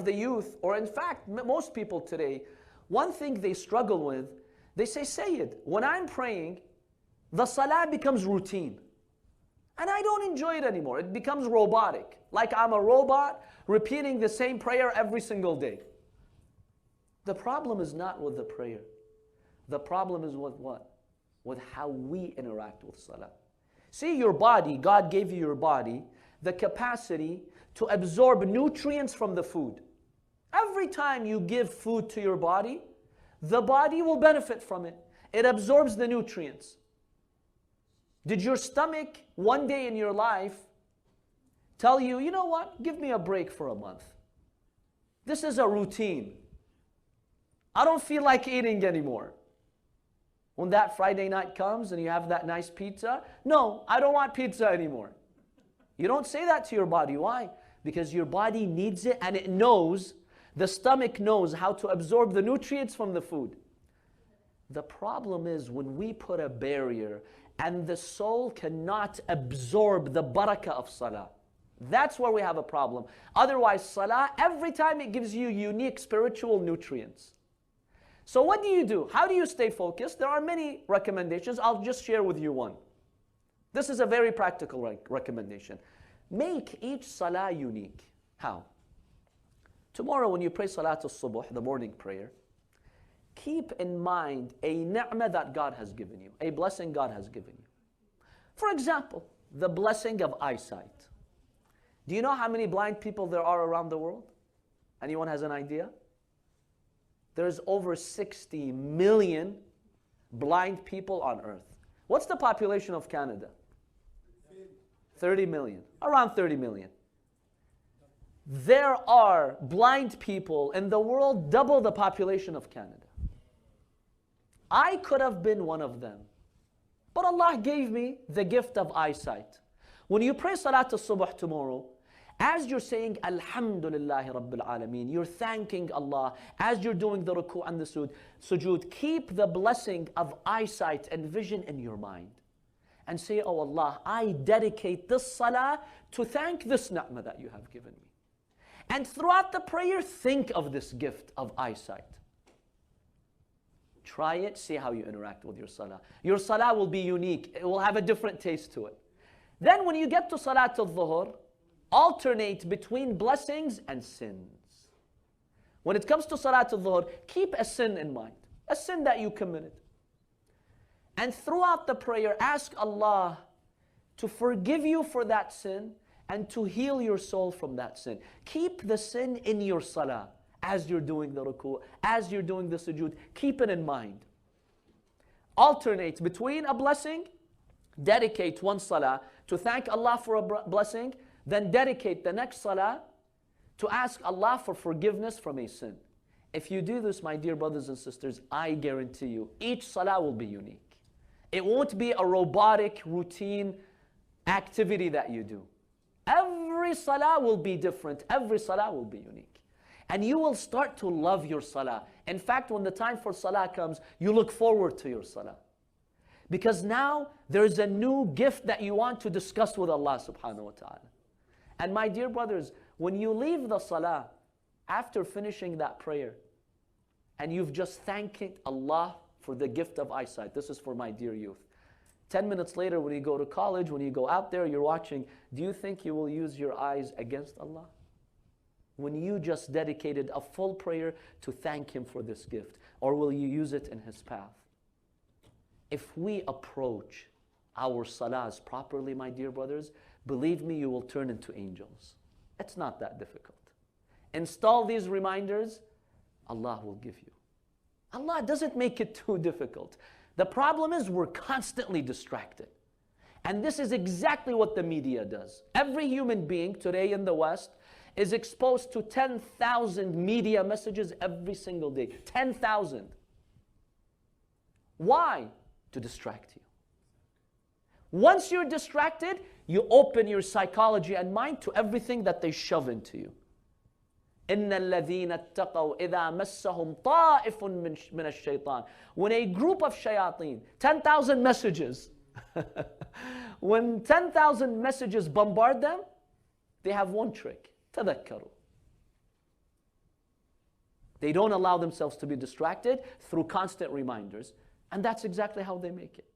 of the youth, or in fact, most people today, one thing they struggle with, they say, Sayyid, when I'm praying, the salah becomes routine. And I don't enjoy it anymore. It becomes robotic. Like I'm a robot repeating the same prayer every single day. The problem is not with the prayer. The problem is with what? With how we interact with salah. See, your body, God gave you your body, the capacity to absorb nutrients from the food. Every time you give food to your body, the body will benefit from it. It absorbs the nutrients. Did your stomach one day in your life tell you, you know what, give me a break for a month? This is a routine. I don't feel like eating anymore. When that Friday night comes and you have that nice pizza, no, I don't want pizza anymore. You don't say that to your body. Why? Because your body needs it, and it knows, the stomach knows how to absorb the nutrients from the food. The problem is when we put a barrier and the soul cannot absorb the barakah of salah. That's where we have a problem. Otherwise, salah, every time it gives you unique spiritual nutrients. So what do you do? How do you stay focused? There are many recommendations. I'll just share with you one. This is a very practical recommendation. Make each salah unique. How? Tomorrow when you pray Salatul Subuh, the morning prayer, keep in mind a ni'mah that God has given you, a blessing God has given you. For example, the blessing of eyesight. Do you know how many blind people there are around the world? Anyone has an idea? There's over 60 million blind people on earth. What's the population of Canada? 30 million, around 30 million. There are blind people in the world double the population of Canada. I could have been one of them. But Allah gave me the gift of eyesight. When you pray Salatul Subuh tomorrow, as you're saying Alhamdulillahi Rabbil Alameen, you're thanking Allah. As you're doing the ruku' and the sujood, keep the blessing of eyesight and vision in your mind. And say, oh Allah, I dedicate this salah to thank this ni'mah that you have given me. And throughout the prayer, think of this gift of eyesight. Try it, see how you interact with your salah. Your salah will be unique. It will have a different taste to it. Then when you get to Salatul Dhuhr, alternate between blessings and sins. When it comes to Salatul Dhuhr, keep a sin in mind. A sin that you committed. And throughout the prayer, ask Allah to forgive you for that sin and to heal your soul from that sin. Keep the sin in your salah. As you're doing the ruku', as you're doing the sujood, keep it in mind. Alternate between a blessing, dedicate one salah to thank Allah for a blessing, then dedicate the next salah to ask Allah for forgiveness from a sin. If you do this, my dear brothers and sisters, I guarantee you, each salah will be unique. It won't be a robotic, routine activity that you do. Every salah will be different. Every salah will be unique. And you will start to love your salah. In fact, when the time for salah comes, you look forward to your salah. Because now there's a new gift that you want to discuss with Allah subhanahu wa ta'ala. And my dear brothers, when you leave the salah, after finishing that prayer, and you've just thanked Allah for the gift of eyesight, this is for my dear youth. 10 minutes later, when you go to college, when you go out there, you're watching, do you think you will use your eyes against Allah? When you just dedicated a full prayer to thank Him for this gift? Or will you use it in His path? If we approach our salahs properly, my dear brothers, believe me, you will turn into angels. It's not that difficult. Install these reminders, Allah will give you. Allah doesn't make it too difficult. The problem is we're constantly distracted. And this is exactly what the media does. Every human being today in the West is exposed to 10,000 media messages every single day. 10,000. Why? To distract you. Once you're distracted, you open your psychology and mind to everything that they shove into you. إِنَّ الَّذِينَ اتَّقَوْا إِذَا مَسَّهُمْ طَائِفٌ مِّنَ الشَّيْطَانِ. When a group of shayateen, 10,000 messages, when 10,000 messages bombard them, they have one trick. تذكروا. They don't allow themselves to be distracted through constant reminders. And that's exactly how they make it.